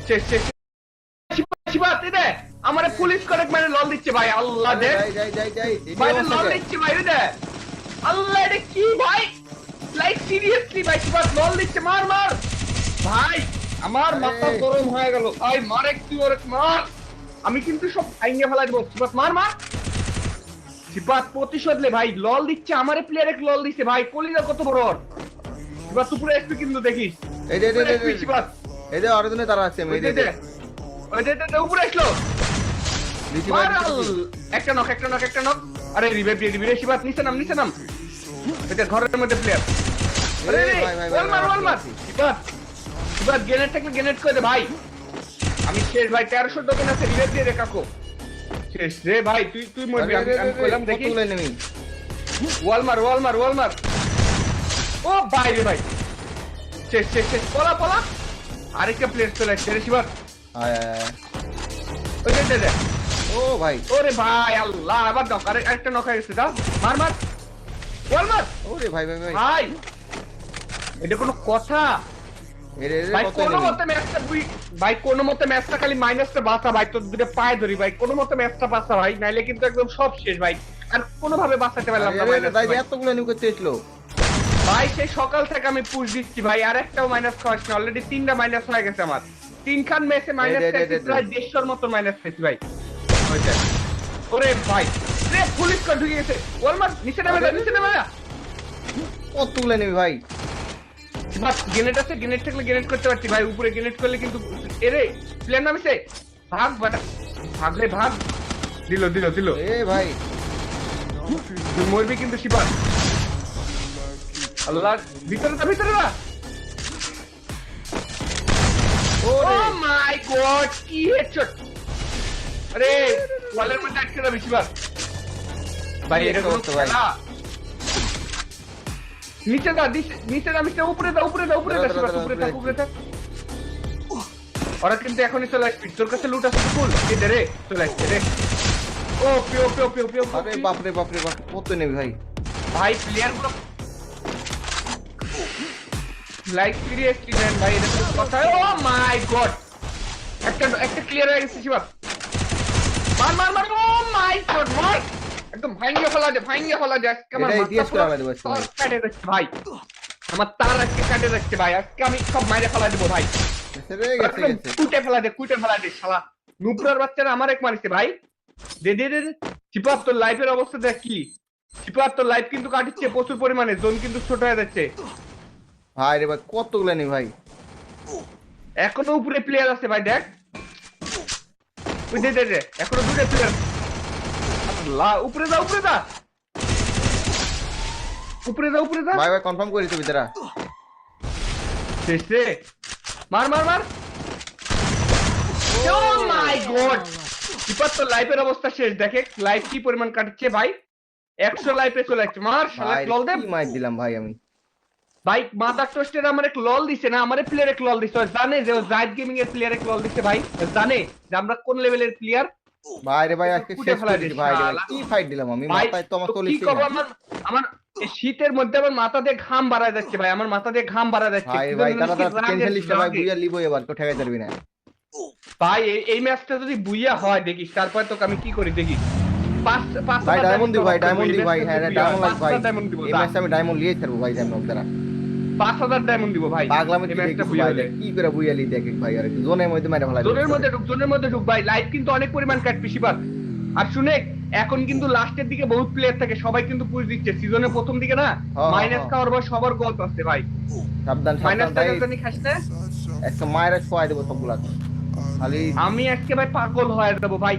শেষ শেষ শিবাত দে আমারে পুলিশ করে মানে লল দিচ্ছে ভাই আল্লাহ দে যাই ভাই লল দিচ্ছে ভাই দে আল্লাহ এটা কি ভাই লাইক সিরিয়াসলি ভাই শিবাত লল দিচ্ছে মার মার ভাই আমার মাথা গরম হয়ে গেল ভাই মার একটু ওরে মার আমি কিন্তু সব আইঙ্গে ফেলা দেব শিবাত মার মার শিবাত প্রতিশোধ লে ভাই লল দিচ্ছে আমারে প্লেয়ারে লল দিচ্ছে ভাই কলিজা কত বড় শিবাত তুই পুরো একটু কিন্তু দেখিস এই শিবাত এই যে অর্জনে তারা আছে আমি এই যে ওই যে উপরে আসলো একটা নক আরে রিভাইভ দিয়ে শিবাত নিচে নাম এটা ঘরের মধ্যে প্লেয়ার আরে ওয়াল মার শিবাত গ্রেনেড থাকলে গ্রেনেড করে দে ভাই আমি শেষ ভাই 1300 দোকান আছে রিভাইভ দিয়ে রে কাকু শেষ রে ভাই তুই মরবি আমি কইলাম দেখি ওয়াল মার ও ভাই রে ভাই শেষ পলা আরেকটা প্লেয়ার চলে আসছে রে শিবাত ওই দে ও ভাই ওরে ভাই আল্লাহ আবার নক আরেকটা নক হয়ে গেছে দাও মার ওয়াল মার ওরে ভাই এটা কোনো কথা ভাই কোনো মতে ম্যাচটা খালি মাইনাসটা বাঁচা ভাই তোর দুটো পায়ে ধরি ভাই কোনো মতে ম্যাচটা বাঁচা ভাই নাইলে কিন্তু একদম সব শেষ ভাই আর কোনো ভাবে বাঁচাতে পারলাম না ভাই এতগুলো নিউ করতে এসলো ভাই সেই সকাল থেকে আমি পুশ দিচ্ছি ভাই আর একটাও মাইনাস খাওয়াচ্ছি না অলরেডি 3টা মাইনাস হয়ে গেছে আমার 3খান ম্যাচে মাইনাস খাইছি প্রায় 150 মতো মাইনাস খাইছি ভাই ওরে ভাই রে পুলিশ কর ঢুকে গেছে ওয়ালমার নিচে নামে কতগুলো নিবি ভাই বাস গ্রেনেড আছে গ্রেনেড থাকলে গ্রেনেড করতে পারছি ভাই উপরে গ্রেনেড করলে কিন্তু এরে প্লেন নামিছে ভাগ বাটা ভাগ রে ভাগ দিল এ ভাই তুই মরবি কিন্তু শিবাত আল্লাহ ভিতরে না ও মাই গড কি হেডশট আরে ওয়ালের মধ্যে আটকে যাবে শিবাত ভাই এটা করতে ভাই নিচে উপরে দা ওরা কিন্তু এখনই চলে আসবি তোর কাছে লুট আছে ফুল এ রে চলে আসছে রে ও পিও আরে বাপরে বাপ কত নেবি ভাই প্লেয়ার গুলো লাইক সিরিয়াসলি ম্যান ভাই এটা তো কথা ও মাই গড একটা ক্লিয়ার হয়ে গেছে শিবা মার ও মাই গড মার একদম ভাঙিয়ে ফেলা দে আজকে আমার কাটে যাচ্ছে ভাই আমার তার আজকে কাটে যাচ্ছে ভাই আজকে আমি সব মাইরে ফেলা দেবো ভাই কুটে ফেলা দে শালা নুপুরের বাচ্চারা আমার এক মারিছে ভাই দে চিপার তোর লাইফের অবস্থা দেখ কি চিপার তোর লাইফ কিন্তু কাটিচ্ছে প্রচুর পরিমাণে জোন কিন্তু ছোট হয়ে যাচ্ছে ভাই রে ভাই কতগুলো নি ভাই এখনো উপরে প্লেয়ার আছে ভাই দেখ ওই দে এখনো দুটো প্লেয়ার উপরে যা ভাই কনফার্ম করি তুমি তারা শেষ রে মার ও মাই গড কিপার তো লাইফের অবস্থা শেষ দেখে লাইফ কি পরিমাণ কাটছে ভাই 100 লাইফে চলে আসছে মার শালা লল দে মার দিলাম ভাই আমি ভাই মাদার টোস্টের আমার এক লল দিছে না আমারে প্লেয়ার এক লল দিছে জানে যে জাইড গেমিং এর প্লেয়ার এক লল দিছে ভাই জানে যে আমরা কোন লেভেলের প্লেয়ার ভাই রে ভাই আজকে শেষ করে দিছি ভাই কি ফাইট দিলাম আমি মাথায় তো আমার চল্লিশ কি করব আমার শীতের মধ্যে আমার মাথা দিয়ে ঘাম বাড়ায় যাচ্ছে ভাই আমার মাথা দিয়ে ঘাম বাড়ায় যাচ্ছে ভাই তারা ক্যান্সেল লিস্টে ভাই বুইয়া লিবো এবার তো ঠেকাই পারবি না ভাই এই ম্যাচটা যদি বুইয়া হয় দেখিস তারপর তো আমি কি করি দেখি ভাই ডায়মন্ড দি ভাই হ্যাঁ ডায়মন্ড লাইক ভাই এই ম্যাচে আমি ডায়মন্ড লিয়ে ছাড়বো ভাই ডায়মন্ড দ্বারা 5000 ডায়মন্ড দিব ভাই পাগলামি কি ম্যাচটা বুইয়া কি করে বুইয়া লি দেখ ভাই আর জোনের মধ্যে মাইরা ফেলা জোনের মধ্যে ঢুক ভাই লাইভ কিন্তু অনেক পরিমাণ কাট পিছিবার আর শুনে এখন কিন্তু লাস্টের দিকে বহুত প্লেয়ার থাকে সবাই কিন্তু পুশ দিচ্ছে সিজনের প্রথম দিকে না মাইনাস খাওয়ার পর সবার গল্প আছে ভাই সাবধান মাইনাস টাকা খাস না একটা মাইরা ছয় দেব সবগুলা খালি আমি আজকে ভাই পাগল হয়ে যাব ভাই